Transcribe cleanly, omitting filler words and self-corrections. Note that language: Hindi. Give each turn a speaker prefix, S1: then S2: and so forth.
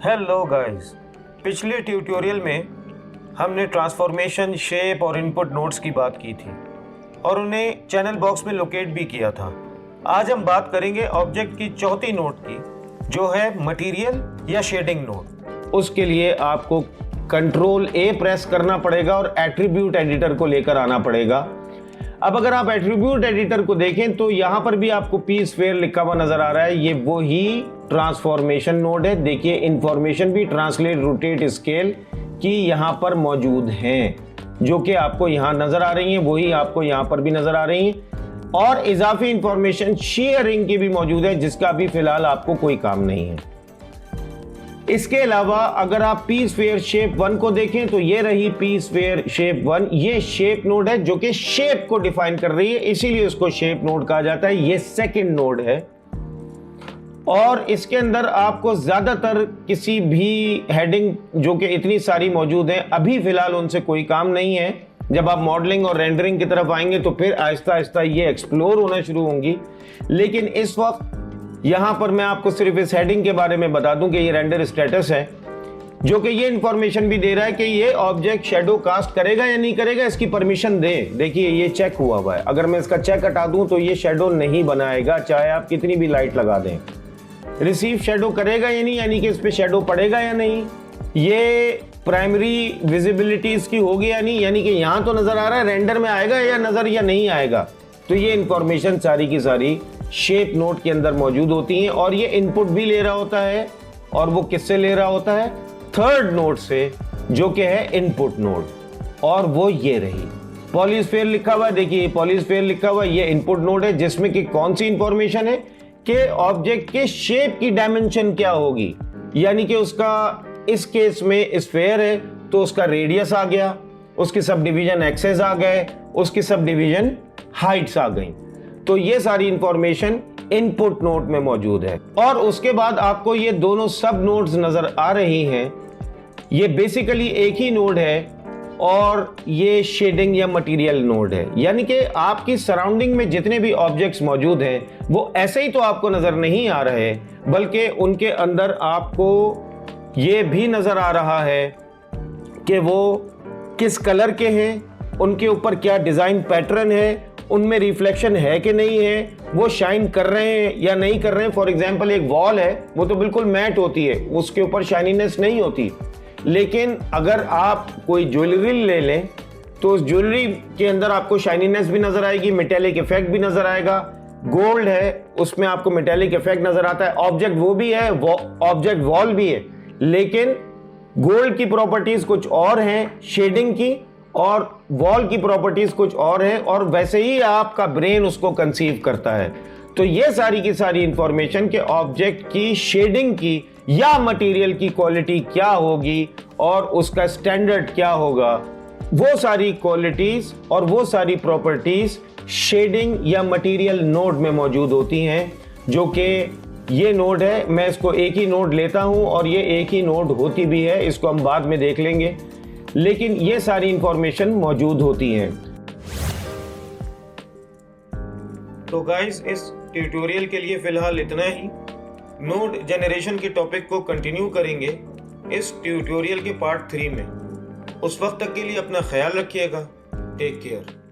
S1: हेलो गाइस, पिछले ट्यूटोरियल में हमने ट्रांसफॉर्मेशन, शेप और इनपुट नोड्स की बात की थी और उन्हें चैनल बॉक्स में लोकेट भी किया था। आज हम बात करेंगे ऑब्जेक्ट की चौथी नोड की, जो है मटेरियल या शेडिंग नोड। उसके लिए आपको कंट्रोल ए प्रेस करना पड़ेगा और एट्रीब्यूट एडिटर को लेकर आना पड़ेगा। अब अगर आप एट्रीब्यूट एडिटर को देखें तो यहां पर भी आपको पी स्फीयर लिखा हुआ नजर आ रहा है। ये वो ही ट्रांसफॉर्मेशन नोड है। देखिए, इंफॉर्मेशन भी ट्रांसलेट, रोटेट, स्केल की यहां पर मौजूद हैं, जो कि आपको यहां नजर आ रही हैं, वही आपको यहां पर भी नजर आ रही हैं। और इजाफी इंफॉर्मेशन शेयरिंग की भी मौजूद है, जिसका भी फिलहाल आपको कोई काम नहीं है। इसके अलावा अगर आप पी स्फीयर शेप 1 को देखें तो ये रही पी स्फीयर शेप 1। ये शेप नोड है जो कि शेप को डिफाइन कर रही है, इसीलिए उसको शेप नोड कहा जाता है। ये सेकंड नोड है और इसके अंदर आपको ज्यादातर किसी भी हेडिंग, जो कि इतनी सारी मौजूद हैं, अभी फिलहाल उनसे कोई काम नहीं है। जब आप मॉडलिंग और रेंडरिंग की तरफ आएंगे तो फिर आहिस्ता आहिस्ता ये एक्सप्लोर होना शुरू होंगी। लेकिन इस वक्त यहां पर मैं आपको सिर्फ इस हेडिंग के बारे में बता दूं कि ये रेंडर स्टेटस है, जो कि ये इंफॉर्मेशन भी दे रहा है कि ये ऑब्जेक्ट शेडो कास्ट करेगा या नहीं करेगा, इसकी परमिशन दे। देखिए, ये चेक हुआ है। अगर मैं इसका चेक हटा दूं तो ये शेडो नहीं बनाएगा, चाहे आप कितनी भी लाइट लगा दें। रिसीव शेडो करेगा या नहीं, यानी कि इस पे शेडो पड़ेगा या नहीं। ये प्राइमरी विजिबिलिटीज की होगी या नहीं, यानी कि यहां तो नजर आ रहा है, रेंडर में आएगा या नजर या नहीं आएगा। तो ये इंफॉर्मेशन सारी की सारी शेप नोड के अंदर मौजूद होती हैं और ये इनपुट भी ले रहा होता है। और वो किससे ले रहा होता है? थर्ड नोड से, जो कि है इनपुट नोड। और वो ये रही पॉलीस्फीयर लिखा हुआ है। देखिए, पॉलीस्फीयर लिखा हुआ है, ये इनपुट नोड है, जिसमें कि कौन सी इंफॉर्मेशन है कि ऑब्जेक्ट के शेप की डायमेंशन क्या होगी। यानी कि उसका, इस केस में स्फीयर है तो उसका रेडियस आ गया, उसके सब डिवीजन एक्सेस आ गए, उसकी सब डिवीजन हाइट्स आ गई। तो ये सारी इंफॉर्मेशन इनपुट नोड में मौजूद है। और उसके बाद आपको ये दोनों सब नोड्स नजर आ रही हैं। ये बेसिकली एक ही नोड है और ये शेडिंग या मटेरियल नोड है। यानी कि आपकी सराउंडिंग में जितने भी ऑब्जेक्ट्स मौजूद हैं वो ऐसे ही तो आपको नजर नहीं आ रहे, बल्कि उनके अंदर आपको ये भी नजर आ रहा है कि वो किस कलर के हैं, उनके ऊपर क्या डिजाइन पैटर्न है, उनमें रिफ्लेक्शन है कि नहीं है, वो शाइन कर रहे हैं या नहीं कर रहे हैं। फॉर एग्जांपल, एक वॉल है, वो तो बिल्कुल मैट होती है, उसके ऊपर शाइनीनेस नहीं होती। लेकिन अगर आप कोई ज्वेलरी ले लें तो उस ज्वेलरी के अंदर आपको शाइनीनेस भी नजर आएगी, मेटेलिक इफेक्ट भी नजर आएगा। गोल्ड है, उसमें आपको मेटेलिक इफेक्ट नजर आता है। ऑब्जेक्ट वो भी है, वो ऑब्जेक्ट वॉल भी है, लेकिन गोल्ड की प्रॉपर्टीज कुछ और हैं शेडिंग की, और वॉल की प्रॉपर्टीज कुछ और है, और वैसे ही आपका ब्रेन उसको कंसीव करता है। तो ये सारी की सारी इंफॉर्मेशन के ऑब्जेक्ट की शेडिंग की या मटेरियल की क्वालिटी क्या होगी और उसका स्टैंडर्ड क्या होगा, वो सारी क्वालिटीज और वो सारी प्रॉपर्टीज शेडिंग या मटेरियल नोड में मौजूद होती हैं, जो कि ये नोड है। मैं इसको एक ही नोड लेता हूं और ये एक ही नोड होती भी है, इसको हम बाद में देख लेंगे। लेकिन ये सारी इंफॉर्मेशन मौजूद होती हैं। तो गाइस, इस ट्यूटोरियल के लिए फिलहाल इतना ही। नोड जनरेशन के टॉपिक को कंटिन्यू करेंगे इस ट्यूटोरियल के पार्ट 3 में। उस वक्त तक के लिए अपना ख्याल रखिएगा। Take care.